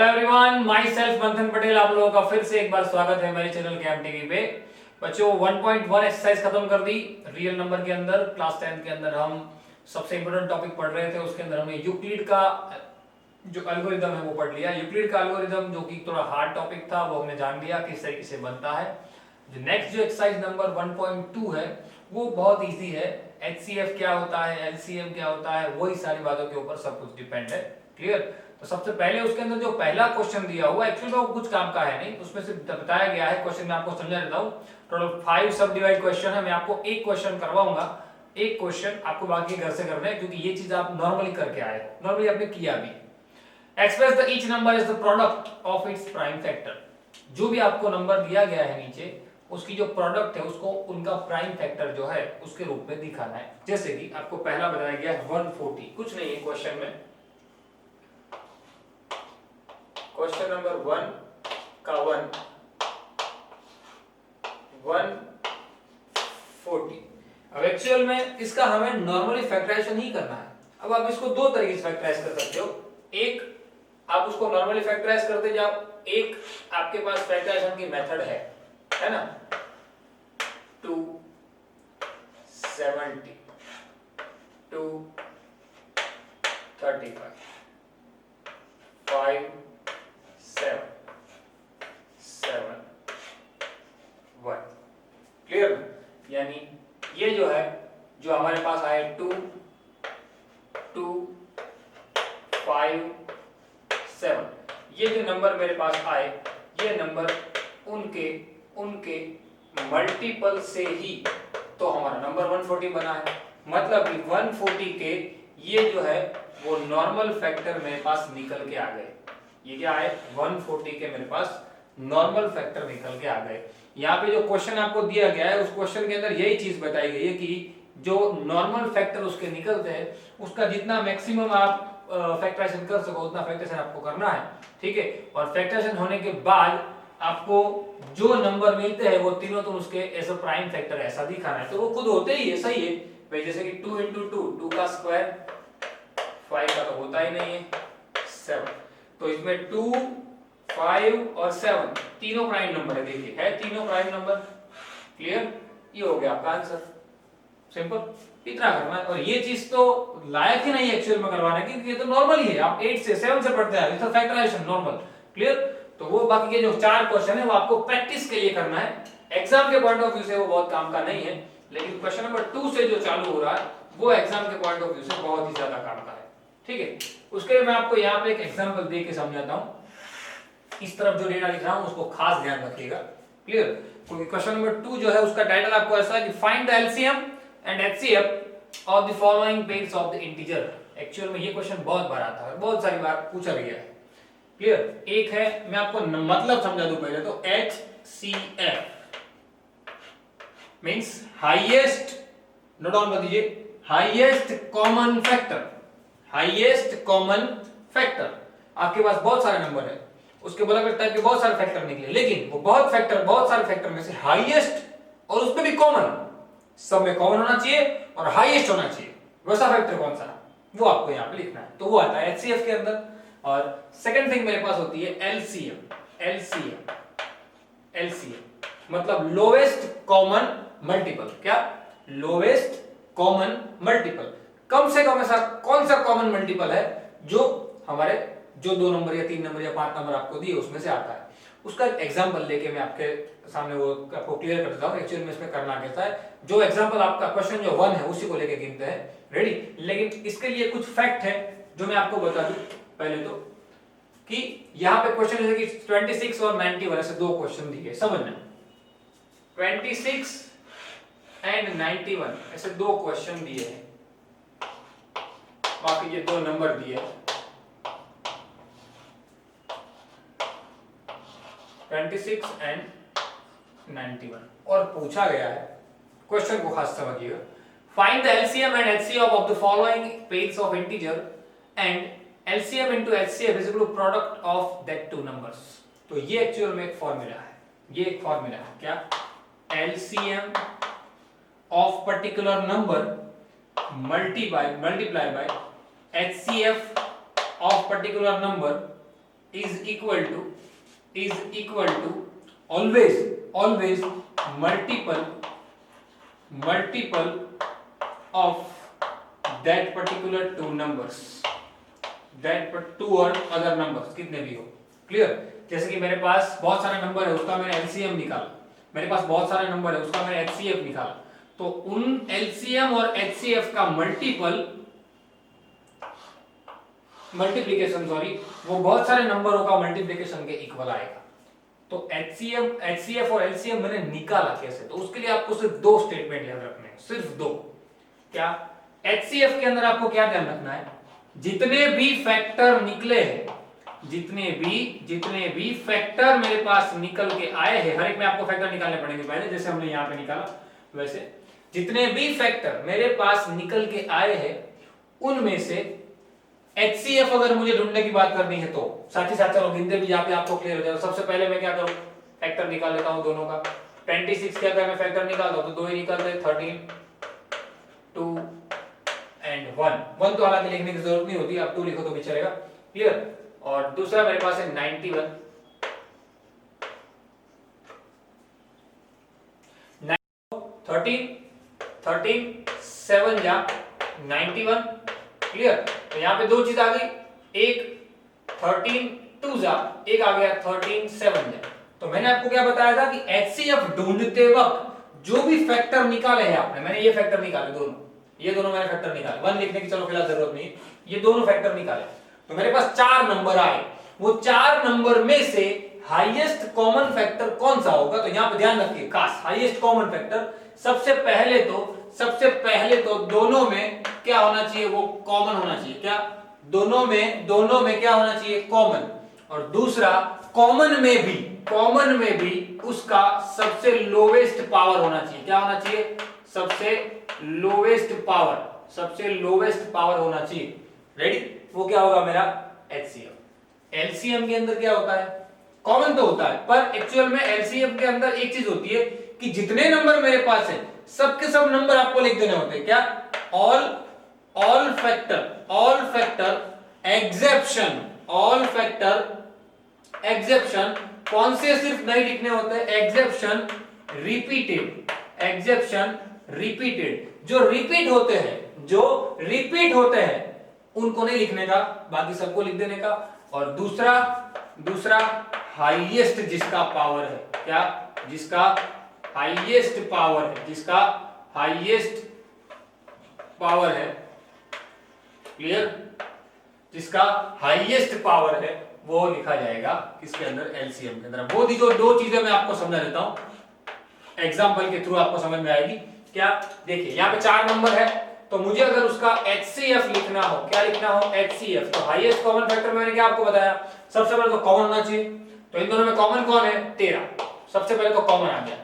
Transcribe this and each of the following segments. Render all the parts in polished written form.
Hello everyone, my self मंथन पटेल। आप लोगों का फिर से एक बार स्वागत है मेरे चैनल कैम टीवी पे। बच्चों 1.1 एक्सरसाइज खत्म कर दी। रियल नंबर के अंदर क्लास 10 के अंदर हम सबसे इंपोर्टेंट टॉपिक पढ़ रहे थे। उसके अंदर हमने यूक्लिड का जो एल्गोरिदम है वो पढ़ लिया। यूक्लिड का एल्गोरिदम जो कि थोड़ा हार्ड टॉपिक था वो हमने जान लिया किस तरीके से बनता है। जो नेक्स्ट जो एक्सरसाइज नंबर 1.2 है वो बहुत इजी है। HCF क्या होता है, LCM क्या होता है, वही सारी बातों के ऊपर सब कुछ डिपेंड है। क्लियर? तो सबसे पहले उसके अंदर जो पहला क्वेश्चन दिया हुआ एक्चुअली वो कुछ काम का है नहीं, उसमें से बताया गया है। क्वेश्चन में आपको समझा देता हूँ। टोटल 5 सब डिवाइड क्वेश्चन है। मैं आपको एक क्वेश्चन करवाऊंगा, एक क्वेश्चन आपको बाकी घर से करना है क्योंकि ये चीज आप नॉर्मली करके आए हो, नॉर्मली आपने किया भी। Express the each number is the product of its prime factor. जो भी आपको नंबर दिया गया है नीचे, उसकी जो प्रोडक्ट है उसको उनका प्राइम फैक्टर जो है उसके रूप में दिखाना है। जैसे कि आपको पहला बताया गया है 140। कुछ नहीं है क्वेश्चन में। क्वेश्चन नंबर 1 का 140। अब एक्चुअल में इसका हमें नॉर्मली फैक्टराइजेशन ही करना है। अब आप इसको दो तरीके से फैक्टराइज कर सकते हो। एक, आप उसको नॉर्मली फैक्टराइज करते जाओ। एक आपके पास फैक्टराइजेशन की मेथड है ना। 270 235 5 7 7 1। क्लियर? यानी ये जो है, जो हमारे पास आए 2 2 5 7, ये जो नंबर मेरे पास आए, ये नंबर उनके मल्टीपल से ही तो हमारा नंबर 140 बना है। मतलब कि 140 के ये जो है वो नॉर्मल फैक्टर मेरे पास निकल के आ गए। ये क्या है? 140 के मेरे पास नॉर्मल फैक्टर निकल के आ गए। यहाँ पे जो क्वेश्चन आपको दिया गया है उस क्वेश्चन के अंदर यही चीज बताई गई है कि जो नॉर्मल फैक्टर उसके निकलते हैं उसका जितना मैक्सिमम आप फैक्टराइजेशन कर सको उतना फैक्टराइजेशन आपको करना है। ठीक है? और फैक्टराइजेशन होने के बाद आपको जो नंबर मिलते हैं वो तीनों तुम उसके एज अ प्राइम फैक्टर ऐसा दिखाना है। तो वो खुद होते ही है, सही है भाई। जैसे कि 2 × 2 2 का स्क्वायर, 5 का तो होता ही नहीं है, 7। तो इसमें 2 5 और 7 तीनों प्राइम नंबर है। देखिए है तीनों प्राइम नंबर। क्लियर? ये हो गया आपका आंसर। सिंपल, इतना करना है। और ये चीज तो लायक ही नहीं है एक्चुअल में करवाने की, क्योंकि ये तो नॉर्मल ही है। आप 8 से 7 से पढ़ते हैं, तो फैक्टराइजेशन नॉर्मल। क्लियर? तो वो बाकी के जो 4 क्वेश्चन है वो आपको प्रैक्टिस के लिए करना है। एग्जाम के पॉइंट ऑफ व्यू से वो बहुत काम का नहीं है, लेकिन क्वेश्चन नंबर 2 से जो चालू हो रहा है वो एग्जाम के पॉइंट ऑफ व्यू से बहुत ही ज्यादा काम का है। ठीक है? उसके लिए मैं आपको यहाँ पे एक एग्जाम्पल दे के समझाता हूँ। इस तरफ जो डेटा लिख रहा हूँ उसको खास ध्यान रखिएगा। क्लियर? क्योंकि क्वेश्चन नंबर 2 जो है उसका टाइटल आपको ऐसा है कि find the LCM and HCF of the following pairs of the integer. Actual में ये क्वेश्चन बहुत बार आता है, बहुत सारी बार पूछा गया है। क्लियर? एक है, मैं आपको मतलब समझा दूं पहले तो। HCF means highest, note down कर दीजिए, highest common factor. Highest common factor. आपके पास बहुत सारे नंबर है, उसके अलग अलग टाइप के बहुत सारे फैक्टर निकले, लेकिन वो बहुत सारे फैक्टर में से हाईएस्ट और उसमें भी कॉमन, सब में कॉमन होना चाहिए और हाईएस्ट होना चाहिए, वैसा फैक्टर कौन सा, वो आपको यहाँ पे लिखना है। तो वो आता है HCF के अंदर। और सेकंड थिंग मेरे पास होती है LCM। LCM मतलब लोवेस्ट कॉमन मल्टीपल। क्या? Lowest common multiple. कम से कम ऐसा कौन सा कॉमन मल्टीपल है जो हमारे जो 2 नंबर या 3 नंबर या 5 नंबर आपको दिए उसमें से आता है। उसका एग्जांपल लेके मैं आपके सामने वो आपको क्लियर कर देता हूं। एक्चुअली में इसमें करना कैसा है, जो एग्जांपल आपका क्वेश्चन जो 1 है उसी को लेके गिनते हैं। रेडी? लेकिन इसके लिए कुछ फैक्ट है जो मैं आपको बता दूं पहले तो, कि यहां पे क्वेश्चन जैसे कि 26 और 91 ऐसे दो क्वेश्चन दिए, समझना। 26 एंड 91 ऐसे दो क्वेश्चन दिए हैं, बाकी ये दो नंबर दिए हैं 26 एंड 91, और पूछा गया है, क्वेश्चन को खास समझिएगा, find the LCM and HCF of the following pairs of integer and LCM into HCF is equal to product of that two numbers। तो ये एक्चुअल में एक फॉर्मूला है, ये एक फॉर्मूला है। क्या? LCM of particular number multiply by HCF of particular number is equal to always multiple of that particular two numbers, two और अदर नंबर्स, कितने भी हो। क्लियर? जैसे कि मेरे पास बहुत सारे नंबर है, उसका मैंने एलसीएम निकाला, मेरे पास बहुत सारे नंबर है, उसका मैंने एचसीएफ निकाला, तो उन एलसीएम और एचसीएफ का मल्टीप्लिकेशन वो बहुत सारे नंबरों का मल्टीप्लिकेशन के इक्वल आएगा। तो एचसीएफ और एलसीएम मैंने निकाला कैसे, तो उसके लिए आपको सिर्फ दो स्टेटमेंट याद रखने हैं, सिर्फ दो। क्या? एचसीएफ के अंदर आपको क्या ध्यान रखना है, जितने भी फैक्टर निकले हैं, जितने भी फैक्टर मेरे पास निकल के आए हैं, हर एक में आपको फैक्टर निकालने पड़ेंगे पहले, जैसे हमने यहां पे निकाला वैसे, जितने भी फैक्टर मेरे पास निकल के आए हैं उनमें से एचसीएफ अगर मुझे ढूंढने की बात करनी है तो साथ ही साथ चलो गिनते भी यहाँ पे आपको क्लियर हो जाएगा। सबसे पहले मैं क्या करूं, फैक्टर निकाल लेता हूं दोनों का। 26 के अगर मैं फैक्टर निकालता हूं तो दो ही निकलते हैं, 13, 2 एंड 1 तो हालांकि लिखने की जरूरत नहीं होती, आप 2 लिखो तो भी चलेगा। क्लियर? और दूसरा मेरे पास है 91, 13 7 जा 91। क्लियर? तो यहाँ पे दो चीज आ गई, एक 13 2 जा, एक आ गया 13 7 जा। तो मैंने आपको क्या बताया था कि एचसीएफ ढूंढते वक्त जो भी फैक्टर निकाले हैं आपने, मैंने ये फैक्टर निकाले दोनों, ये दोनों मैंने फैक्टर निकाले, 1 लिखने की चलो फिलहाल जरूरत नहीं, ये दोनों फैक्टर निकाले, तो मेरे पास 4 नंबर आए। वो 4 नंबर में से हाईएस्ट कॉमन फैक्टर कौन सा होगा, तो यहां पे ध्यान रखिए खास, हाईएस्ट कॉमन फैक्टर सबसे पहले तो दोनों में क्या होना चाहिए, वो कॉमन होना चाहिए। क्या? दोनों में क्या होना चाहिए, कॉमन। और दूसरा कॉमन में भी उसका सबसे लोवेस्ट पावर होना चाहिए। क्या होना चाहिए? सबसे लोवेस्ट पावर होना चाहिए। रेडी? वो क्या होगा मेरा एचसीएफ। एलसीएम के अंदर क्या होता है, कॉमन तो होता है, पर एक्चुअल में एलसीएम के अंदर एक चीज होती है कि जितने नंबर मेरे पास है सबके सब नंबर आपको लिख देने होते हैं। क्या? ऑल फैक्टर एग्जेप्शन कौन से सिर्फ नहीं लिखने होते हैं, एग्जेप्शन रिपीटेड, जो रिपीट होते हैं उनको नहीं लिखने का, बाकी सबको लिख देने का। और दूसरा हाईएस्ट जिसका पावर है, क्या? जिसका हाईएस्ट पावर है, क्लियर? जिसका हाईएस्ट पावर है वो लिखा जाएगा किसके अंदर, एलसीएम के अंदर। वो जो दो चीजें मैं आपको समझा देता हूं, एग्जांपल के थ्रू आपको समझ में आएगी। क्या? देखिए यहाँ पे 4 नंबर है, तो मुझे अगर उसका एचसीएफ लिखना हो, क्या लिखना हो, एचसीएफ, तो हाईएस्ट कॉमन फैक्टर मैंने क्या आपको बताया, सबसे पहले तो कॉमन होना चाहिए। तो इन दोनों में कॉमन कौन है, 13, सबसे पहले तो कॉमन आ गया।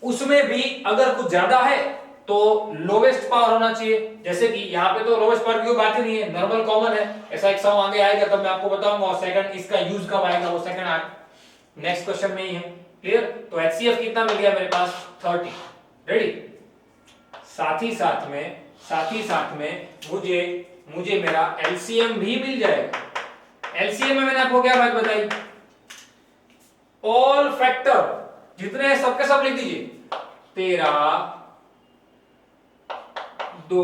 उसमें भी अगर कुछ ज्यादा है तो लोवेस्ट पावर होना चाहिए, जैसे कि यहाँ पे तो लोवेस्ट पावर की बात ही नहीं है, नॉर्मल कॉमन है। ऐसा एक सम आगे आएगा तब मैं आपको बताऊंगा, और सेकंड इसका यूज कब आएगा वो सेकंड आएगा, नेक्स्ट क्वेश्चन में ही है। क्लियर? तो एचसीएफ कितना मिल गया मेरे पास, 30। रेडी? साथ ही साथ में मुझे मेरा एलसीएम भी मिल जाएगा। एलसीएम में मैंने आपको क्या बात बताई, ऑल फैक्टर जितने सबके सब लिख दीजिए, 13 2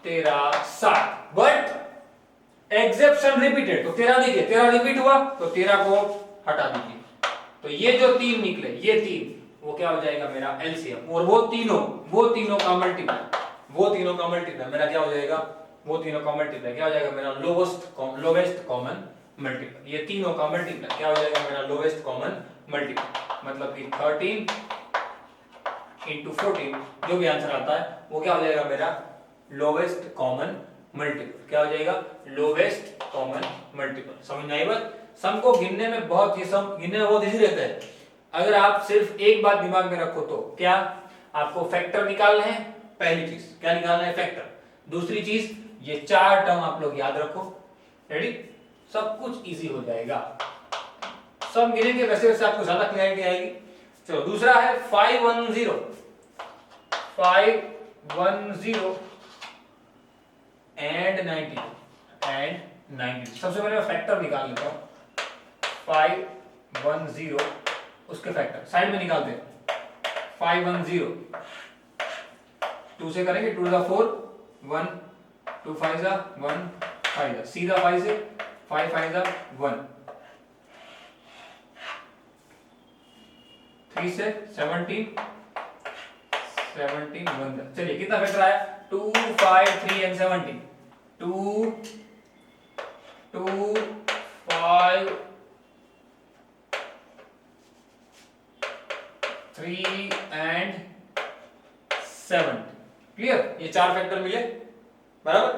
13 7, बट एग्जेप्शन रिपीटेड, तो 13 देखिए 13 रिपीट हुआ तो 13 को हटा दीजिए, तो ये जो 3 निकले, ये 3 वो क्या हो जाएगा मेरा एलसीएम। और वो तीनों का मल्टीप्लाई मेरा क्या हो जाएगा, वो तीनों का मल्टीप्लाई क्या हो जाएगा मेरा लोवेस्ट कॉमन मल्टीप्लाई। ये तीनों का मल्टीप्लाई क्या हो जाएगा मेरा लोवेस्ट कॉमन मल्टीप्लाई, मतलब कि 13 into 14 जो भी आंसर आता है वो क्या हो जाएगा मेरा लोवेस्ट कॉमन मल्टीपल। क्या हो जाएगा, लोवेस्ट कॉमन मल्टीपल। समझ में आई बात? सम को गिनने में बहुत इजी रहता है। अगर आप सिर्फ एक बात दिमाग में रखो तो क्या, आपको फैक्टर निकालना है, पहली चीज क्या निकालना है, फैक्टर। दूसरी चीज ये 4 टर्म आप लोग याद रखो। रेडी? सब कुछ इजी हो जाएगा। सम गिनेंगे वैसे वैसे आपको ज्यादा क्लैरिटी आएगी। चलो दूसरा है 510 एंड 92। एंड 92। सबसे पहले मैं फैक्टर निकाल लेता हूँ। 510 उसके फैक्टर साइड में निकालते हैं। 510 2 से करेंगे, 2 जा 4 1 2 5 जा 1 5 जा सीधा 5 से 5 5 जा 1 3 से 17 1 जा। चलिए कितना फैक्टर आया? 2 5 3 एंड 17 2 2 5 3 एंड 7। क्लियर? ये 4 फैक्टर मिले, बराबर?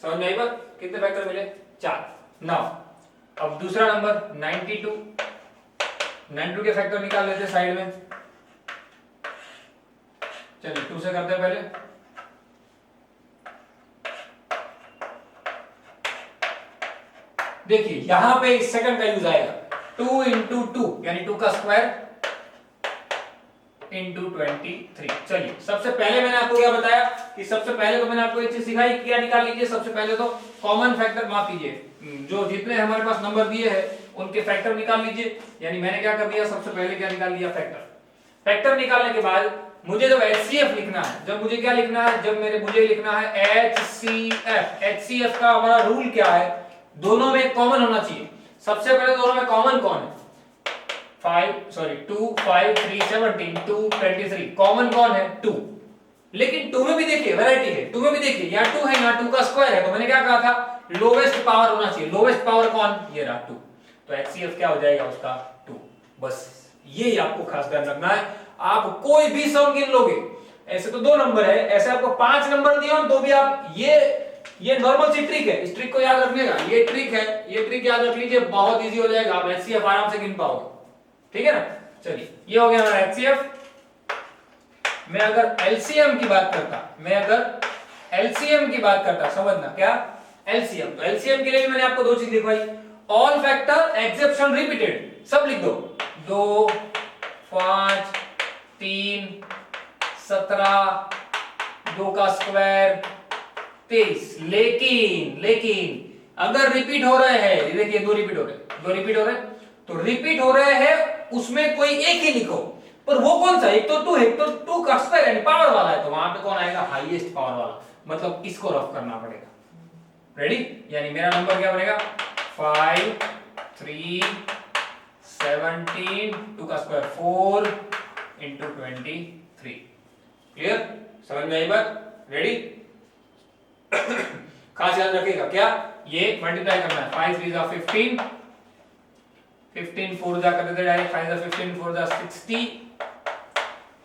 समझ में आई बात? कितने फैक्टर मिले? 4। नाउ अब दूसरा नंबर 92 के फैक्टर निकाल लेते हैं साइड में। चलिए 2 से करते हैं पहले। देखिए यहां पे इस सेकंड का यूज आएगा। 2 इंटू 2 यानी 2 का स्क्वायर इंटू 23। चलिए सबसे पहले मैंने आपको क्या बताया कि सबसे पहले तो मैंने आपको एक चीज सिखाई, क्या निकाल लीजिए। सबसे पहले तो कॉमन फैक्टर, माफ कीजिए, जो जितने हमारे पास नंबर दिए हैं उनके फैक्टर निकाल लीजिए। यानी मैंने क्या कर दिया, सबसे पहले क्या निकाल लिया? फैक्टर। फैक्टर निकालने के बाद मुझे जब HCF लिखना है, जब मुझे क्या लिखना है, जब मुझे लिखना है HCF। HCF का हमारा रूल क्या है? दोनों में कॉमन होना चाहिए। सबसे पहले दोनों में कॉमन कौन है? 2 5 3 17 2 23। कॉमन कौन है? 2। लेकिन 2 में भी देखिए वैरायटी है। 2 में भी देखिए यहाँ 2 है, यहाँ 2 का स्क्वायर है। तो मैंने क्या कहा था? लोवेस्ट पावर होना चाहिए। लोवेस्ट पावर कौन? ये रहा 2। तो HCF क्या हो जाएगा उसका? 2। बस ये आपको खास ध्यान रखना है। आप कोई भी सम गिन लोगे, ऐसे तो 2 नंबर है, ऐसे आपको 5 नंबर दिए हो तो भी आप ये नॉर्मल सी ट्रिक है, इस ट्रिक को याद रखिएगा। ये ट्रिक है, ये ट्रिक याद रख लीजिए, बहुत इजी हो जाएगा। आप HCF आराम से गिन पाओगे। ठीक है ना? चलिए ये हो गया हमारा HCF। मैं अगर LCM की बात करता, समझना क्या LCM। तो LCM के लिए भी मैंने आपको 2 चीज लिखवाई, ऑल फैक्टर एक्सेप्शन रिपीटेड, सब लिख दो। 2 5 3 17 2 का स्क्वायर 23। लेकिन अगर रिपीट हो रहे हैं, देखिए 2 रिपीट हो रहे तो रिपीट हो रहे हैं उसमें कोई एक ही लिखो। पर वो कौन सा? एक तो 2 है, एक तो 2 का स्क्वायर यानी पावर वाला है, तो वहां पे कौन आएगा? हाईएस्ट पावर वाला। मतलब इसको रफ करना पड़ेगा। रेडी? यानी मेरा नंबर क्या बनेगा? 5 3 17 2 का स्क्वायर 4 इंटू 23। क्लियर? समझ में आई बात? रेडी? खास याद रखिएगा क्या, ये मल्टीप्लाई करना है। 5 3 जा 15 15 4 जा कर देते डायरेक्ट। 5 जा 15 4 जा 60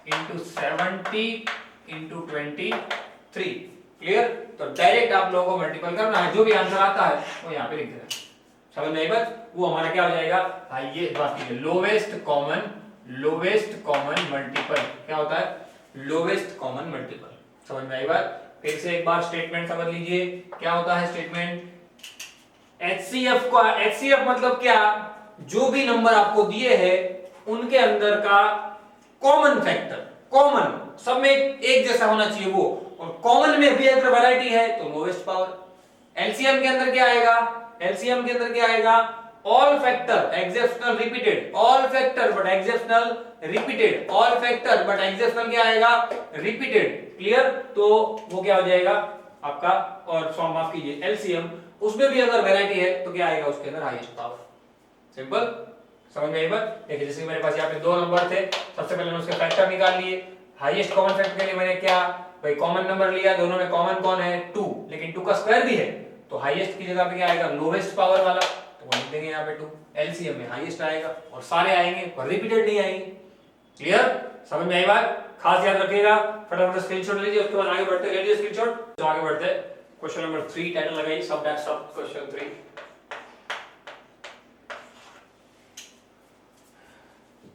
इंटू 70 इंटू 23। क्लियर? तो डायरेक्ट आप लोगों को मल्टीपल करना है, जो भी आंसर आता है वो यहाँ पे लिख देना। समझ में आई बात? वो हमारा क्या हो जाएगा? ये बात कीजिए, लोवेस्ट कॉमन मल्टीपल क्या होता है? Lowest common multiple. समझ में आई बात? फिर से एक बार स्टेटमेंट समझ लीजिए, क्या होता है स्टेटमेंट? HCF मतलब क्या? जो भी नंबर आपको दिए हैं उनके अंदर का कॉमन फैक्टर, कॉमन सब में एक जैसा होना चाहिए वो, और कॉमन में भी अगर वैरायटी है तो लोवेस्ट पावर। LCM के अंदर क्या आएगा? All factor exceptional repeated, all factor but exceptional repeated, all factor but exceptional क्या आएगा? रिपीटेड। क्लियर? तो वो क्या हो जाएगा आपका? और माफ कीजिए LCM, उसमें भी अगर वैरायटी है तो क्या आएगा उसके अंदर? Highest power. सिंपल। समझ में आई बात? देखिए जैसे मेरे पास यहाँ पे 2 नंबर थे, सबसे पहले मैंने उसके फैक्टर निकाल लिए। हाईएस्ट कॉमन फैक्टर के लिए मैंने क्या भाई कॉमन नंबर लिया, दोनों में कॉमन कौन है? 2, लेकिन 2 का स्क्वायर भी है, तो हाईएस्ट की जगह पे क्या आएगा? लोवेस्ट पावर वाला, तो वो लिख देंगे यहाँ पे 2। LCM में हाईएस्ट आएगा और सारे आएंगे पर रिपीटेड नहीं आएंगे। क्लियर? समझ में आई बात? खास याद रखिएगा। फटाफट स्क्रीनशॉट लीजिए, उसके बाद आगे बढ़ते, ले लीजिए स्क्रीनशॉट। तो आगे बढ़ते हैं, क्वेश्चन नंबर 3 टाइटल लगाइए, सब दैट्स सब क्वेश्चन 3।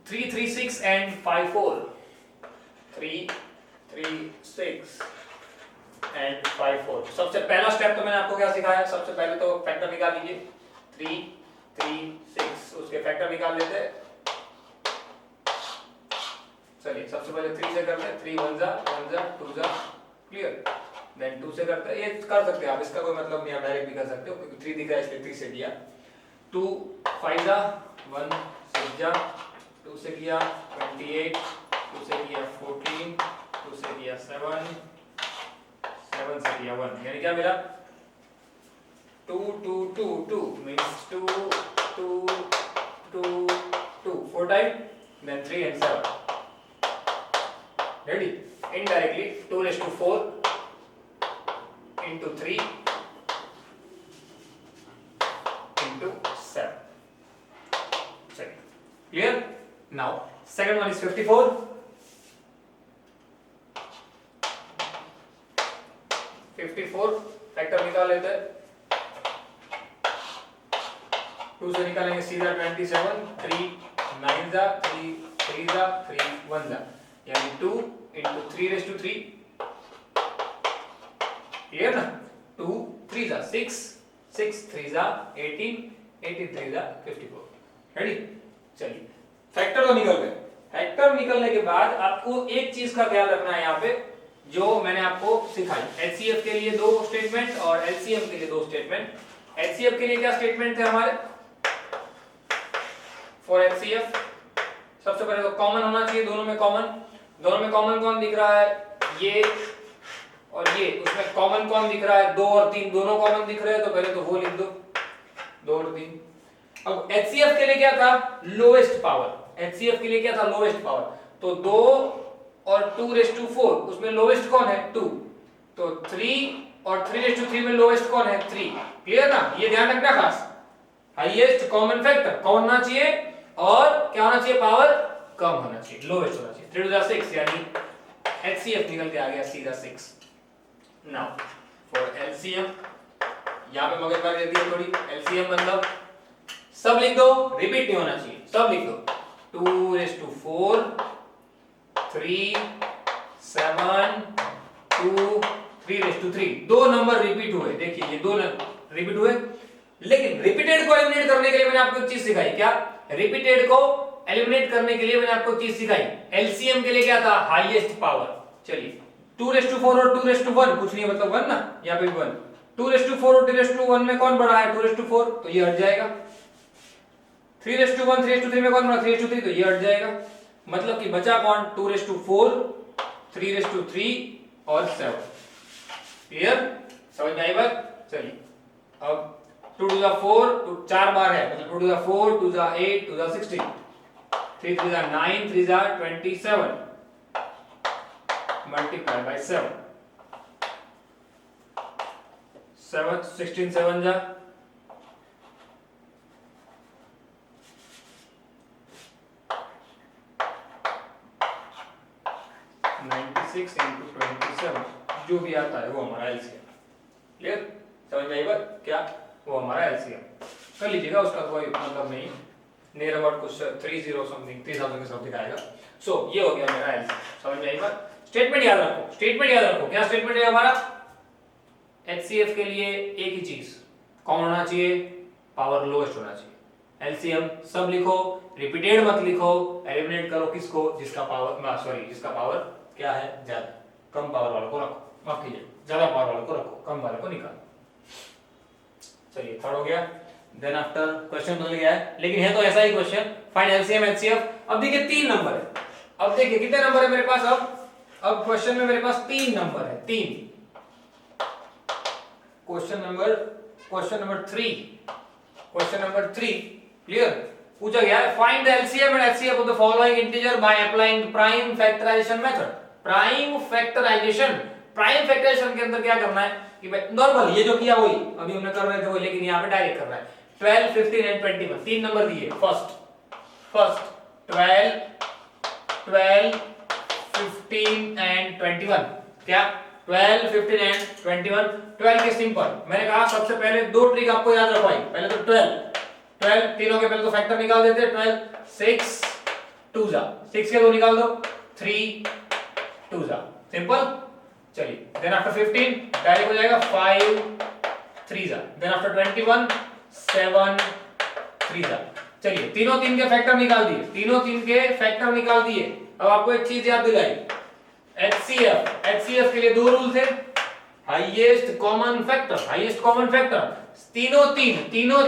3 3 6 and 5 4। 3 3 6 and 5 4। सबसे पहला स्टेप तो मैंने आपको क्या सिखाया? सबसे पहले तो फैक्टर निकाल लीजिए। 3 3 6 उसके फैक्टर निकाल लेते हैं। चलिए सबसे पहले 3 से करते हैं। 3 1 जा 2 जा। क्लियर? देन 2 से करते हैं, ये कर सकते हैं आप, इसका कोई मतलब नहीं, आप डायरेक्ट भी कर सकते हो क्योंकि 3 दिख रहा है इसलिए 3 से दिया। 2 5 जा 1 6 जा 2 से किया 28 2 से किया 14 2 से किया 7 7 से किया 1, यानी क्या मिला 2 2 2 2 means 2 2 2 2 4 time then 3 and 7 ready indirectly 2 raised to 4 into 3 into 7 चलिए clear now second one is 54 54 factor निकाल लेते हैं 2 से निकालेंगे सीधा 27 3 9 जा 3 3 जा 3 1 जा यानी 2 into 3 raised to 3 क्लियर ना 2 3 जा 6 6 3 जा 18 18 3 जा 54 रेडी। चलिए फैक्टर तो निकल गए। फैक्टर निकलने के बाद आपको एक चीज का ख्याल रखना है यहाँ पे जो मैंने आपको सिखाई, एचसीएफ के लिए 2 स्टेटमेंट और एलसीएम के लिए 2 स्टेटमेंट। एचसीएफ के लिए क्या स्टेटमेंट थे हमारे, फॉर एचसीएफ सबसे पहले तो कॉमन होना चाहिए, दोनों में कॉमन कौन दिख रहा है, ये और ये, उसमें कॉमन कौन दिख रहा है 2 और 3 दोनों कॉमन दिख रहे हैं, तो पहले तो वो लिख दो 2 और 3। अब एचसीएफ के लिए क्या था, लोएस्ट पावर, एचसीएफ के लिए क्या था लोएस्ट पावर, तो 2 और 2 रेज़ टू 4 उसमें लोएस्ट कौन है 2, तो 3 और 3 रेज़ टू 3 में लोएस्ट कौन है 3, क्लियर ना, ये ध्यान रखना खास, हाईएस्ट कॉमन फैक्टर कौन होना चाहिए और क्या होना चाहिए, पावर कम होना चाहिए, लोएस्ट होना चाहिए। 3 to the 6 यानी एचसीएफ निकल के आ गया सीधा 6। नाउ फॉर एलसीएम यहां पे मगजमारी दे दी है थोड़ी, एलसीएम मतलब सब लिख दो, रिपीट नहीं होना चाहिए, सब लिख दो 2 raise to 4 3 7 2 3 raise to 3, 2 number repeat हुए, देखिए ये 2 रिपीट हुए, लेकिन रिपीटेड को एलिमिनेट करने के लिए मैंने आपको एक चीज सिखाई, क्या, रिपीटेड को एलिमिनेट करने के लिए मैंने आपको एक चीज सिखाई, एलसीएम के लिए क्या था, हाईएस्ट पावर। चलिए 2 रेज़ टू 4 और 2 रेज़ टू 1 कुछ नहीं है, मतलब 1 ना, यहाँ पे 1, 2 रेज़ टू 4 और 2 रेज़ टू 1 में कौन बड़ा है 2 रेज़ टू 4, तो ये हट जाएगा। 3 रेज़ टू 1 3 रेज़ टू 3 में कौन बड़ा 3 रेज़ टू 3, तो ये हट जाएगा, मतलब कि बचा कौन 2 रेज़ टू 4 3 रेज़ टू 3 और 7, क्लियर, समझ में आई बात। चलिए अब 2 to the 4 4 बार है, मतलब 2 to the 4 2 to the 8 2 to the 16 3 to the 9 3 to the 27 multiply by 7 7 16 7 जा 96 into 27 जो भी आता है वो हमारा एलसीएम, क्लियर, समझ में आई बात, क्या वो हमारा एलसीएम कर लीजिएगा, उसका कोई मतलब नहीं, नियर अबाउट कुछ 30 समथिंग 3000 के समथिंग आएगा। सो ये हो गया मेरा एलसीएम, समझ में आई बात। स्टेटमेंट याद रखो, स्टेटमेंट याद रखो, क्या स्टेटमेंट है हमारा, एचसीएफ के लिए एक ही चीज कौन होना चाहिए, पावर लोएस्ट होना चाहिए, एलसीएम सब लिखो, रिपीटेड मत लिखो, एलिमिनेट करो किसको, जिसका पावर सॉरी जिसका पावर क्या है ज्यादा, कम पावर वालों को रखो, माफ कीजिए ज्यादा पावर वालों को रखो, कम वाले को निकालो। चलिए थर्ड हो गया, देन आफ्टर क्वेश्चन बदल गया है, लेकिन है तो ऐसा ही क्वेश्चन, फाइंड एलसीएम एचसीएफ। अब देखिए 3 नंबर है, अब देखिए कितने नंबर है मेरे पास, अब क्वेश्चन में मेरे पास 3 नंबर है, 3, क्वेश्चन नंबर 3 क्लियर, पूछा गया है find the LCM and HCF of the following integer by applying prime factorisation method. Prime factorisation के अंदर क्या करना है कि भाई नॉर्मल ये जो किया वही अभी हमने कर रहे थे वही, लेकिन यहाँ पे डायरेक्ट करना है। 12 15 एंड 21 3 नंबर दिए, फर्स्ट 12 15 एंड 21, क्या 12 15 एंड 21। 12 के सिंपल मैंने कहा सबसे पहले 2 ट्रिक आपको याद रखवाई, पहले तो 12 तीनों के पहले तो फैक्टर निकाल देते, 12 6 2 जा 6 के 2 निकाल दो 3 2 जा, सिंपल। चलिए देन आफ्टर 15 डायरेक्ट हो जाएगा 5 3 जा, देन आफ्टर 21 7 3 जा। चलिए तीनों 3 के फैक्टर निकाल दिए, अब आपको एक चीज याद दिलाई, एचसीएफ के लिए 2 रूल थे, हाईएस्ट कॉमन फैक्टर तीनों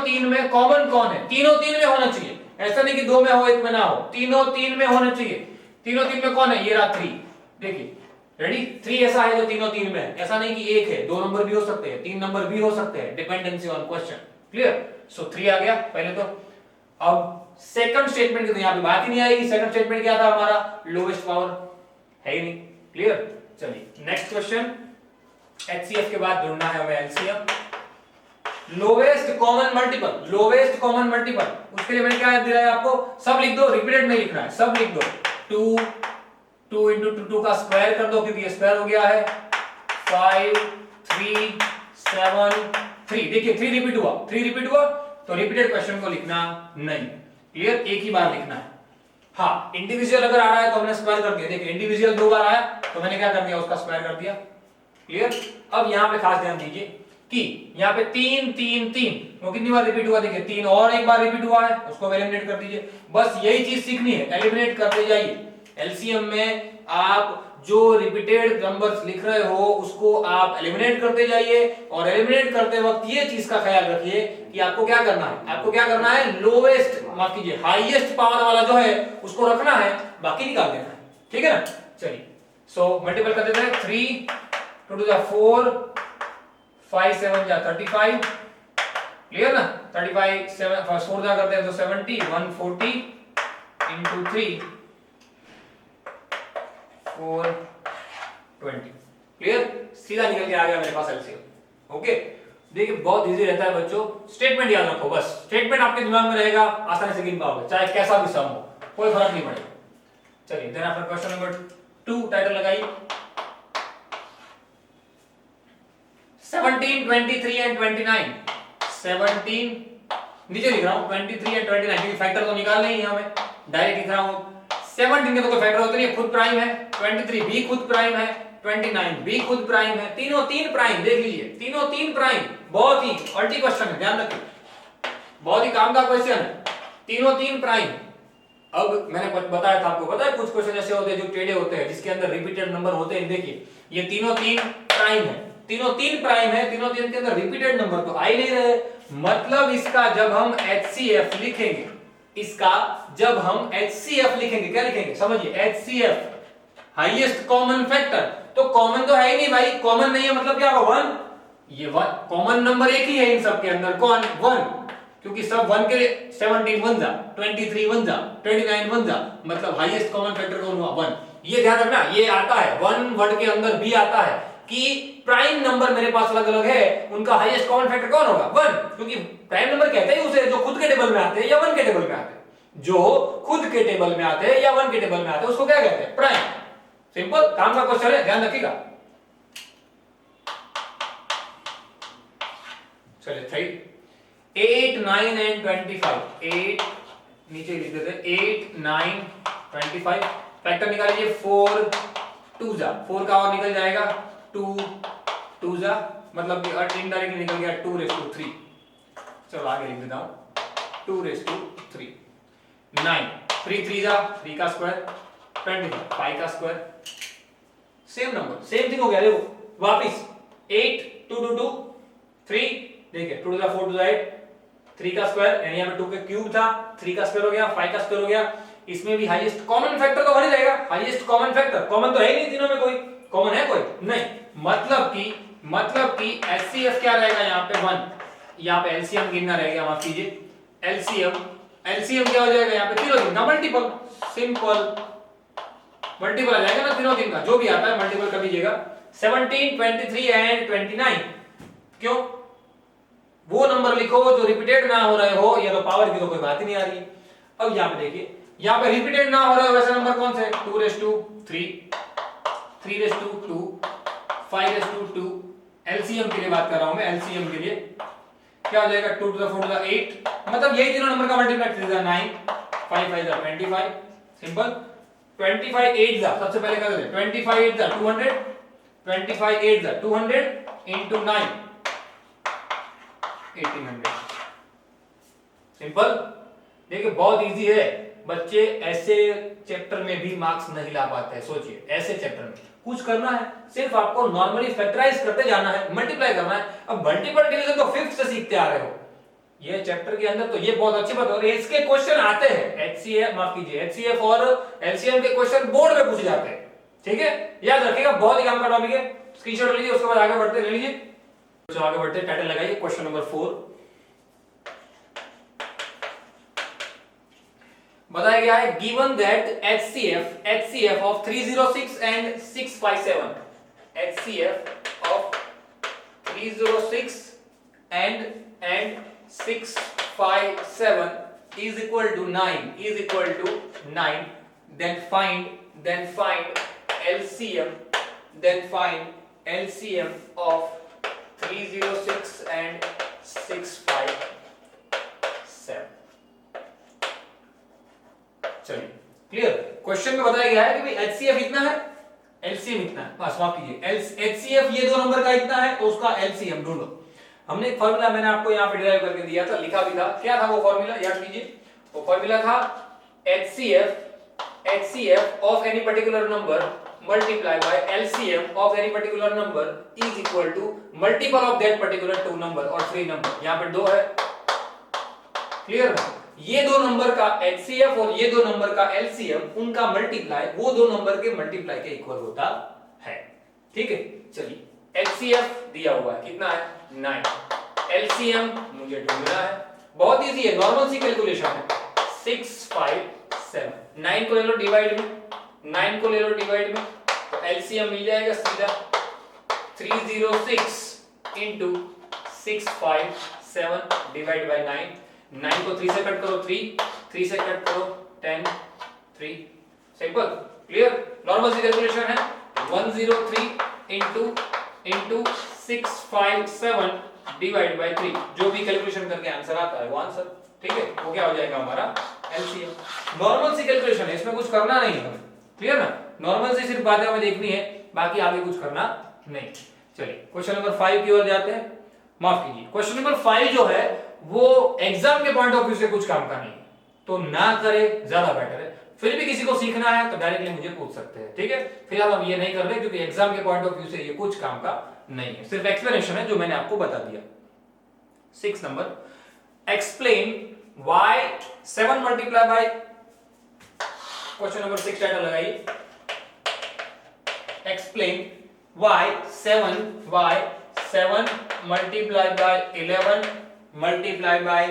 तीन में कॉमन कौन है? तीनों तीन में होना चाहिए, ऐसा नहीं कि दो में हो एक में ना हो, तीनों तीन में होना चाहिए। तीनों तीन में कौन है? ये रहा 3। देखिए रेडी, 3 ऐसा है जो तीनों तीन में है, ऐसा नहीं कि एक है, 2 नंबर भी हो सकते हैं, 3 नंबर भी हो सकते हैं, डिपेंडेंसी ऑन क्वेश्चन। क्लियर? सो 3 आ गया पहले तो। अब सेकंड स्टेटमेंट की तो यहां पे बात ही नहीं आएगी। सेकंड स्टेटमेंट क्या था हमारा? लोवेस्ट पावर है ही नहीं। क्लियर? चलिए नेक्स्ट क्वेश्चन। एचसीएफ के बाद ढूंढना है हमें एलसीएम। लोवेस्ट कॉमन मल्टीपल, उसके लिए मैंने क्या दिया है आपको? सब लिख दो, रिपीटेड नहीं लिखना है, सब लिख दो। 2 इंटू 2 का स्क्वायर कर दो क्योंकि ये स्क्वायर हो गया है। 5 3 7 3। देखिए 3 रिपीट हुआ तो रिपीटेड क्वेश्चन को लिखना नहीं। क्लियर? एक ही बार लिखना है। हाँ, इंडिविजुअल अगर आ रहा है तो हमने स्क्वायर कर दिया। देखिए इंडिविजुअल 2 बार आया तो मैंने क्या कर दिया? उसका स्क्वायर कर दिया। क्लियर? अब यहां पे खास ध्यान दीजिए कि यहां पे 3 3 3 वो कितनी बार रिपीट हुआ? देखिए 3 और एक बार रिपीट हुआ है, उसको एलिमिनेट कर दीजिए। बस यही चीज सीखनी है, एलिमिनेट करते जाइए। एलसीएम में आप जो रिपीटेड नंबर्स लिख रहे हो उसको आप एलिमिनेट करते जाइए, और एलिमिनेट करते वक्त ये चीज का ख्याल रखिए कि आपको क्या करना है? आपको क्या करना है? लोवेस्ट, माफ कीजिए, हाईएस्ट पावर वाला जो है उसको रखना है, बाकी निकाल देना है। ठीक है ना? चलिए सो मल्टीपल कर देते हैं। 3 2 टू 4 5 7 जा 35। क्लियर ना? 35 7 4 जा करते हैं तो 70 140 इंटू 3 420। क्लियर? सीधा निकल के आ गया मेरे पास एलसीएम। ओके, देखिए बहुत इजी रहता है बच्चों, स्टेटमेंट याद रखो, बस स्टेटमेंट आपके दिमाग में रहेगा, आसानी से गिन पाओगे, चाहे कैसा भी सम हो, कोई फर्क नहीं पड़ेगा। चलिए then after question number 2 title लगाइए। 17 23 एंड 29। 17 नीचे लिख रहा हूं, 23 एंड 29 क्योंकि फैक्टर तो निकालना ही है हमें, डायरेक्ट लिख रहा हूं। 17 के तो कोई फैक्टर होता नहीं है, खुद प्राइम है। 23 भी खुद प्राइम है, 29 भी खुद प्राइम है, तीनों तीन प्राइम। देख लीजिए तीनों तीन प्राइम, बहुत ही अल्टी क्वेश्चन है, ध्यान रखिए, बहुत ही काम का क्वेश्चन है, तीनों तीन प्राइम। अब मैंने बताया था आपको, पता है कुछ क्वेश्चन ऐसे होते हैं जो टेढ़े होते हैं, जिसके अंदर रिपीटेड नंबर होते हैं। देखिए ये तीनों तीन प्राइम है, तीनों तीन प्राइम है, तीनों तीन के अंदर रिपीटेड नंबर तो आ ही नहीं रहे। मतलब इसका जब हम HCF लिखेंगे, इसका जब हम HCF लिखेंगे, क्या लिखेंगे समझिए, HCF हाईएस्ट कॉमन फैक्टर, तो कॉमन तो है ही नहीं भाई, कॉमन नहीं है मतलब क्या होगा? 1। ये कॉमन नंबर एक ही है इन सब के अंदर, कौन? 1, क्योंकि सब 1 के 17 1 जा, 23 1 जा, 29 1 जा, मतलब हाईएस्ट कॉमन फैक्टर कौन हुआ? 1। ये ध्यान रखना, ये आता है 1 वर्ड के अंदर भी आता है कि प्राइम नंबर मेरे पास अलग अलग है, उनका हाईएस्ट कॉमन फैक्टर कौन होगा? 1, क्योंकि प्राइम नंबर कहते हैं उसे जो खुद के टेबल में आते हैं या 1 के टेबल में आते हैं, जो खुद के टेबल में आते हैं या 1 के टेबल में आते हैं उसको क्या कहते हैं? प्राइम। सिंपल काम का क्वेश्चन है, ध्यान रखिएगा। चलिए 3 8 9 एंड 25। 8 नीचे लिख देते हैं, 8 9 25 फैक्टर निकालिए। 4 2 जा, 4 का और निकल जाएगा, 2 2 जा, मतलब कि इनडायरेक्टली निकल गया 2 रेज़ टू 3। चलो आगे लिख देता हूं, 2 रेज़ टू 3। 9 3 3 जा, 3 का स्क्वायर, 25 5 का square, same number, same thing हो गया। देखो वापिस 8 2 2 2 3, देखिए 2 टू द 4 टू द 8, 3 का स्क्वायर, यानी यहां पे 2 का क्यूब था, 3 का स्क्वायर हो गया, 5 का स्क्वायर हो गया। इसमें भी हाईएस्ट कॉमन फैक्टर तो बन जाएगा, हाईएस्ट कॉमन फैक्टर, कॉमन तो है ही नहीं तीनों में, कोई कॉमन है कोई नहीं, मतलब कि HCF क्या रहेगा यहां पे? 1। यहां पे एलसीएम गिनना रहेगा, माफ कीजिए, एलसीएम क्या हो जाएगा यहां पे? तीनों दिन का मल्टीपल, सिंपल मल्टीपल आ जाएगा ना, तीनों दिन का जो भी आता है मल्टीपल कर दीजिएगा। 17 23 एंड 29, क्यों? वो नंबर लिखो जो रिपीटेड ना हो रहे हो, या तो पावर की तो कोई बात ही नहीं आ रही। अब यहां पे देखिए, यहां पे रिपीटेड ना हो रहा है वैसे नंबर कौन से? 2 raise to 3, 3 raise to 2, 5 raise to 2। LCM के लिए बात कर रहा हूं मैं, एलसीएम के लिए क्या हो जाएगा? 2 टू द 4 टू द 8, मतलब यही तीनों नंबर का मल्टीप्लाई 3 9 5 5 जा 25, सिंपल। 25 8 जा, सबसे पहले कर देते हैं, 25 8 जा 200, 25 8 जा 200 into 9 1800, सिंपल। देखिए बहुत इजी है, बच्चे ऐसे चैप्टर में भी मार्क्स नहीं ला पाते हैं। सोचिए ऐसे चैप्टर में कुछ करना है, सिर्फ आपको नॉर्मली फैक्टराइज करते जाना है, मल्टीप्लाई करना है। अब मल्टीपल डिवीजन तो फिफ्थ से सीखते आ रहे हो, ये चैप्टर के अंदर तो ये बहुत अच्छी बात हो रही है। इसके क्वेश्चन आते हैं, एचसीएफ माफ कीजिए, एचसीएफ और एलसीएम के क्वेश्चन बोर्ड में पूछे जाते हैं। ठीक है, याद रखिएगा, बहुत ही काम का टॉपिक है। स्क्रीनशॉट लीजिए, उसके बाद आगे बढ़ते, ले लीजिए। चलो आगे बढ़ते, टाइटल लगाइए, क्वेश्चन नंबर 4 बताया गया है, given that HCF of 306 and 657, HCF of 306 and 657 is equal to 9, then find LCM of 306 and 657। चलिए क्लियर, क्वेश्चन में बताया गया है कि भाई HCF इतना है, LCM इतना है, बस माफ कीजिए, HCF ये 2 नंबर का इतना है तो उसका LCM ढूंढो। हमने एक फार्मूला मैंने आपको यहाँ पे डिराइव करके दिया था, लिखा भी था, क्या था वो फार्मूला, याद कीजिए। वो फार्मूला था HCF of any particular number multiply by LCM of any particular number is equal to multiple of that particular 2 number or 3 number। यहाँ पे 2 है, क्लियर है। ये 2 नंबर का HCF और ये 2 नंबर का LCM, उनका मल्टीप्लाई वो 2 नंबर के मल्टीप्लाई के इक्वल होता है। ठीक है, चलिए HCF दिया हुआ है, कितना है 9, LCM मुझे ढूंढना है, बहुत इजी है, नॉर्मल सी कैलकुलेशन है, 657। 9 को ले लो डिवाइड में, 9 को ले लो डिवाइड में, तो LCM मिल जाएगा सीधा 306 into 657 डिवाइड बाय 9। 9 को 3 से कट करो 3 से कट करो 10, 3, सिंपल, क्लियर, नॉर्मल सी कैलकुलेशन है। 103 into 657 डिवाइड बाय 3, जो भी कैलकुलेशन करके आंसर आता है वो आंसर, ठीक है, वो क्या हो जाएगा हमारा LCM। नॉर्मल सी कैलकुलेशन है, इसमें कुछ करना नहीं है, क्लियर ना, नॉर्मल सी सिर्फ बातें हमें देखनी है, बाकी आगे कुछ करना नहीं। चलिए क्वेश्चन नंबर 5 की ओर जाते हैं, माफ कीजिए, क्वेश्चन नंबर 5 जो है वो एग्जाम के पॉइंट ऑफ व्यू से कुछ काम का नहीं है, तो ना करे ज्यादा बेटर है। फिर भी किसी को सीखना है तो डायरेक्टली मुझे पूछ सकते हैं, ठीक है। फिलहाल हम ये नहीं कर रहे क्योंकि एग्जाम के पॉइंट ऑफ व्यू से ये कुछ काम का नहीं है, सिर्फ एक्सप्लेनेशन है जो मैंने आपको बता दिया। 6 number, explain why 7 multiply by, question number 6 title लगाइए, explain why 7 multiply by 11 multiply by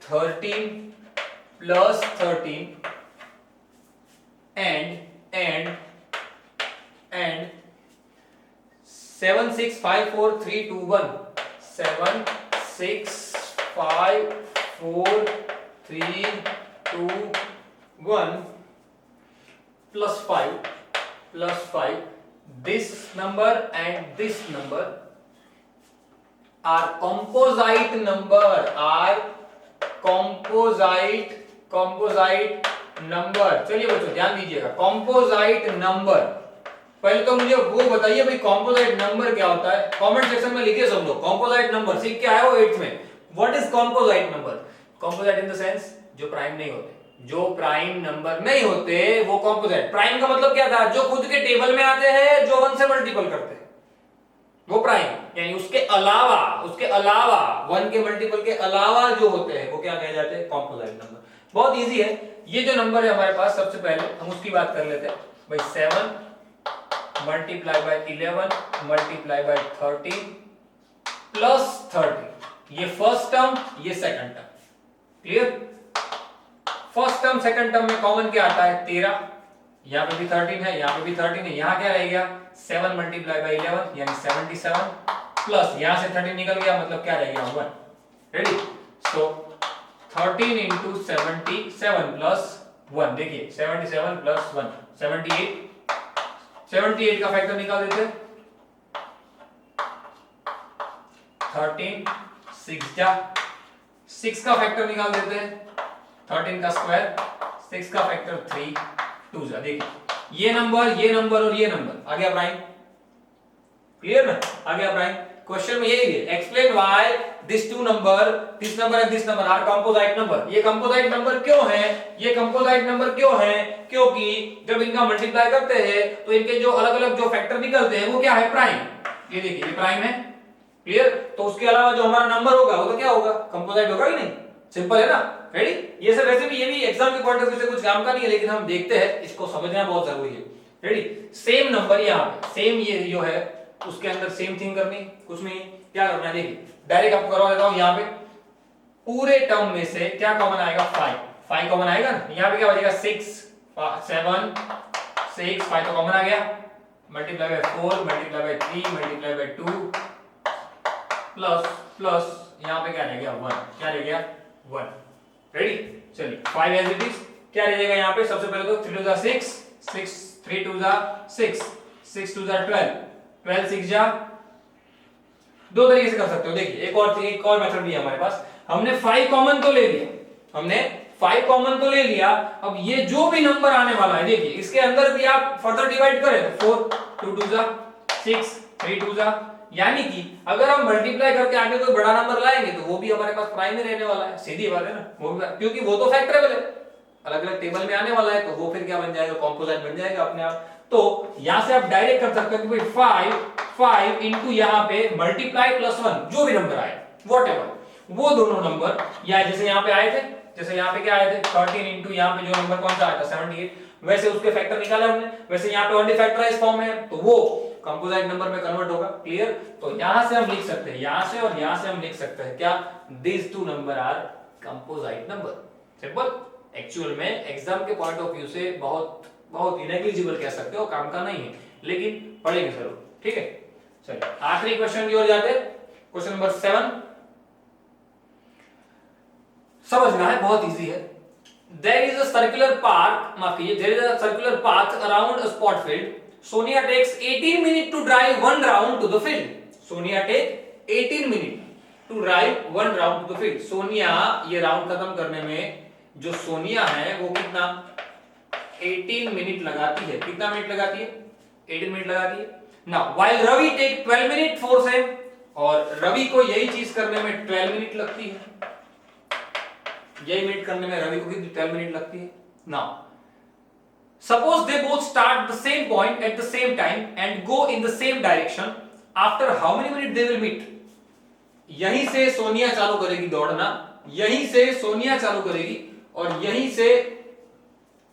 13 plus 13 and 7654321 7654321 plus 5 this number and this number are composite number, चलिए बच्चों ध्यान दीजिएगा, composite number। पहले तो मुझे वो बताइए भाई composite number क्या होता है, कमेंट सेक्शन में लिखिए सब लोग। composite number सीख के आए हो 8th में, what is composite number? composite in the sense जो प्राइम नहीं होते, जो प्राइम नंबर नहीं होते वो composite। प्राइम का मतलब क्या था, जो खुद के टेबल में आते हैं, जो 1 से मल्टीपल करते हैं, वो प्राइम, यानी उसके अलावा 1 के मल्टीपल के अलावा जो होते हैं वो क्या कहे जाते हैं, कॉम्पोजिट नंबर। बहुत इजी है, ये जो नंबर है हमारे पास, सबसे पहले हम उसकी बात कर लेते हैं भाई। 7 multiply by 11 multiply by 13 plus 13, ये फर्स्ट टर्म, ये second term, clear. First term second term में कॉमन क्या आता है, 13, यहाँ पे भी 13 है, यहाँ पे भी 13 है, यहाँ क्या रह गया 7 मल्टीप्लाई बाय 11 यानी 77 प्लस यहाँ से 13 निकल गया, मतलब क्या रह गया 1। रेडी, सो 13 into 77 प्लस 1, देखिए 77 प्लस 1 78 का फैक्टर निकाल देते, 13 6 का फैक्टर निकाल देते हैं, 13 का स्क्वायर, 6 का फैक्टर 3 2 जा, देखिए ये नंबर और ये नंबर आ गया प्राइम, क्लियर ना, आ गया प्राइम। क्वेश्चन में यही है, explain why this number and this number are composite number. ये कंपोजिट नंबर क्यों है? ये कंपोजिट नंबर क्यों है? क्योंकि जब इनका मल्टीप्लाई करते हैं तो इनके जो अलग अलग जो फैक्टर निकलते हैं वो क्या है? प्राइम। ये देखिए ये प्राइम है, क्लियर। तो उसके अलावा जो हमारा नंबर होगा वो तो क्या होगा? कंपोजिट होगा ही नहीं। सिंपल है ना? रेडी। ये सब वैसे भी ये भी एग्जाम के पॉइंट ऑफ व्यू से कुछ काम का नहीं है, लेकिन हम देखते हैं, इसको समझना बहुत जरूरी है। रेडी। सेम नंबर यहाँ पे सेम ये जो है उसके अंदर सेम थिंग करनी, कुछ नहीं क्या करना है, देखिए डायरेक्ट आपको करवा देता हूं। यहाँ पे पूरे टर्म में से क्या कॉमन आएगा? 5 कॉमन आएगा ना। यहाँ पे क्या बचेगा? 6 7 6 5 तो कॉमन आ गया, multiply by 4 multiply by 3 multiply by 2 plus plus यहाँ पे क्या रह गया? 1। क्या रह गया? 1। रेडी। चलिए 5 एज इट इज। क्या रह जाएगा यहाँ पे? सबसे पहले तो 3 2 6 6 3 2 6 6 2 12 12 6 जा। दो तरीके से कर सकते हो, देखिए एक और मेथड भी है हमारे पास। हमने 5 कॉमन तो ले लिया, हमने 5 कॉमन तो ले लिया। अब ये जो भी नंबर आने वाला है, देखिए इसके अंदर भी आप फर्दर डिवाइड करें तो 4 2 2 6 3 2 यानी कि अगर हम मल्टीप्लाई करके आगे कोई बड़ा नंबर लाएंगे तो वो भी हमारे पास प्राइम ही रहने वाला है। सीधी बात है ना, वो भी, क्योंकि वो तो फैक्टरेबल है, अलग अलग टेबल में आने वाला है, तो वो फिर क्या बन जाएगा? कंपोजिट बन जाएगा अपने आप। तो यहां से आप डायरेक्ट कर सकते हो कि भाई 5 इनटू यहां पे मल्टीप्लाई प्लस 1 जो भी नंबर आए व्हाटएवर वो दोनों नंबर, या जैसे यहां पे आए थे, जैसे यहां पे क्या आए थे 13 इनटू यहां पे जो नंबर कौन सा आया था 78, वैसे उसके फैक्टर निकाले हमने, वैसे यहां पे ओनली फैक्टराइज फॉर्म में है तो वो कंपोजिट नंबर में कन्वर्ट होगा। क्लियर। तो यहां से हम लिख सकते हैं, यहां से और यहां से हम लिख सकते हैं क्या? This two number are composite number. Simple. Actual में एग्जाम के पॉइंट ऑफ व्यू से बहुत बहुत नेग्लिजिबल कह सकते हो, काम का नहीं है, लेकिन पढ़ेंगे जरूर। ठीक है। चलिए आखिरी क्वेश्चन की ओर जाते हैं। क्वेश्चन नंबर 7 समझना है, बहुत इजी है। There is a circular path, माफ कीजिए, there is a circular path around a spot field. Sonia takes 18 minute to drive 1 round to the field. Sonia take 18 minute to drive 1 round to the field. Sonia ये round खत्म करने में जो सोनिया है वो कितना 18 मिनट लगाती है। कितना मिनट लगाती है? 18 मिनट लगाती है। Now while Ravi take 12 minute for same, और रवि को यही चीज करने में 12 मिनट लगती है। यही मिनट करने में रवि को कितनी 12 मिनट लगती है। Now suppose they both start the same point at the same time and go in the same direction, after how many minute they will meet. यहीं से सोनिया चालू करेगी दौड़ना, यहीं से सोनिया चालू करेगी और यहीं से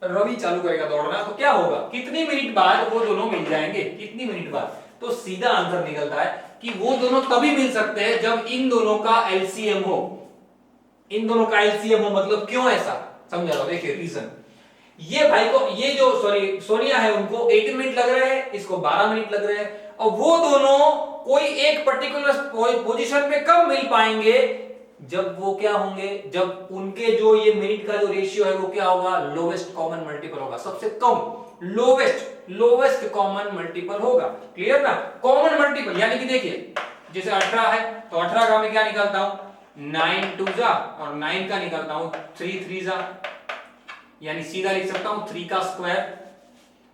रवि चालू करेगा दौड़ना, तो क्या होगा? कितनी मिनट बाद वो दोनों मिल जाएंगे? कितनी मिनट बाद? तो सीधा आंसर निकलता है कि वो दोनों तभी मिल सकते हैं जब इन दोनों का एलसीएम हो। इन दोनों का एलसीएम हो मतलब क्यों ऐसा समझा लो। देखिए रीजन, ये भाई को ये जो सॉरी सोनिया है उनको 18 मिनट लग रहे हैं, इसको 12 मिनट लग रहे हैं, और वो दोनों कोई एक पर्टिकुलर पोजीशन पे कब मिल पाएंगे? जब वो क्या होंगे? जब उनके जो ये मिनट का जो रेशियो है वो क्या होगा? लोवेस्ट कॉमन मल्टीपल होगा। सबसे कम लोवेस्ट कॉमन मल्टीपल होगा। क्लियर ना? कॉमन मल्टीपल यानी कि देखिए जैसे 18 है तो 18 का मैं क्या निकालता हूं 9 2 जा, और 9 का निकालता हूं 3 3 जा, यानी सीधा लिख सकता हूं 3 का स्क्वायर।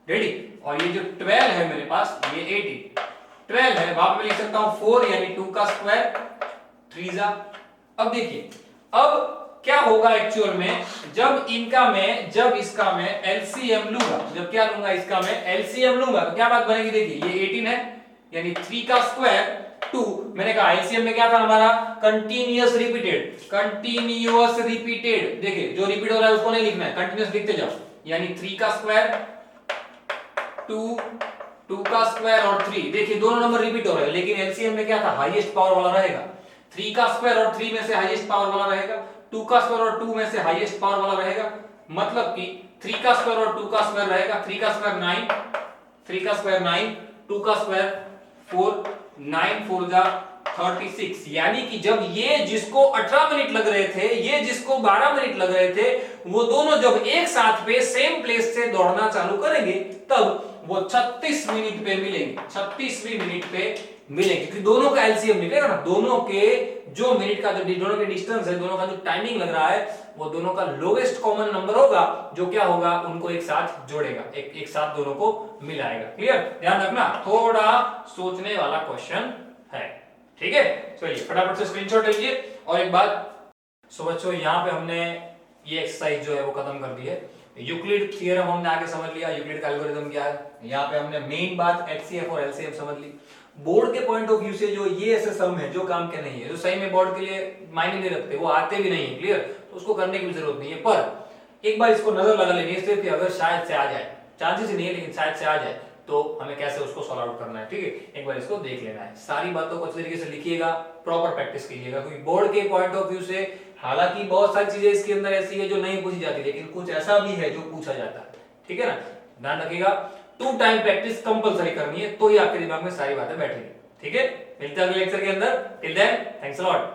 रेडी। और ये जो 12 है मेरे पास ये 18 12 है, वहां पे लिख सकता हूं 4 यानी 2 का स्क्वायर 3 जा। अब देखिए अब क्या होगा एक्चुअल में, जब इसका मैं एलसीएम लूंगा, जब क्या लूंगा इसका मैं एलसीएम लूंगा तो क्या बात बनेगी? देखिए ये 18 है यानी 3 का स्क्वायर 2, मैंने कहा एलसीएम में क्या था हमारा? Continuous repeated. देखिए जो रिपीट हो रहा है उसको नहीं लिखना है, कंटीन्यूअस लिखते जाओ, यानी 3 का स्क्वायर 2 का स्क्वायर और 3। देखिए दोनों नंबर रिपीट हो रहे हैं, लेकिन एलसीएम में क्या था? हाईएस्ट पावर वाला रहेगा। 3 का स्क्वायर और 3 में से हाईएस्ट पावर वाला रहेगा, 2 का स्क्वायर और 2 में से हाईएस्ट पावर वाला रहेगा। मतलब कि 3 का स्क्वायर और 2 का स्क्वायर रहेगा, 3 का स्क्वायर 9, 3 का स्क्वायर 9, 2 का स्क्वायर 4, 9 4 जा 36। यानी कि जब ये जिसको 18 मिनट लग रहे थे, ये जिसको 12 मिनट लग रहे थे, वो दोनों जब एक साथ पे सेम प्लेस से दौड़ना चालू करेंगे तब वो 36 मिनट पे मिलेंगे, 36वीं मिनट पे मिलेंगे, क्योंकि दोनों का एलसीएम निकलेगा ना। दोनों के जो मिनट का जो दोनों के डिस्टेंस है, दोनों का जो टाइमिंग लग रहा है, वो दोनों का लोवेस्ट कॉमन नंबर होगा, जो क्या होगा उनको एक साथ जोड़ेगा, एक साथ दोनों को मिलाएगा। क्लियर? ध्यान रखना, थोड़ा सोचने वाला क्वेश्चन है। ठीक है, चलिए फटाफट से स्क्रीनशॉट ले लीजिए। और एक बात, सो बच्चों यहाँ पे हमने ये एक्सरसाइज जो है वो खत्म कर दी है। यूक्लिड थ्योरम हमने आगे समझ लिया, यूक्लिड का एल्गोरिथम क्या है। यहाँ पे हमने मेन बात एचसीएफ और एलसीएम समझ ली। बोर्ड के पॉइंट ऑफ व्यू से जो ये ऐसे सम है जो काम के नहीं है, जो सही में बोर्ड के लिए मायने नहीं रखते, वो आते भी नहीं है, क्लियर, तो उसको करने की भी जरूरत नहीं है। पर एक बार इसको नजर लगा लेनी है सिर्फ कि अगर शायद से आ जाए, चांसेस ही नहीं है लेकिन शायद से आ जाए, तो हमें कैसे उसको सॉल्व आउट करना है, ठीक है, एक बार इसको देख लेना है। सारी बातों को अच्छे तरीके से लिखिएगा, प्रॉपर प्रैक्टिस कीजिएगा, क्योंकि बोर्ड के पॉइंट ऑफ व्यू से हालांकि बहुत सारी चीजें इसके अंदर ऐसी है जो नहीं पूछी जाती, लेकिन कुछ ऐसा भी है जो पूछा जाता है, ठीक है ना। ध्यान रखिएगा, 2 टाइम प्रैक्टिस कंपलसरी करनी है, तो ही आपके दिमाग में सारी बातें बैठेंगी, ठीक है। मिलते हैं अगले लेक्चर के अंदर, till then thanks a lot.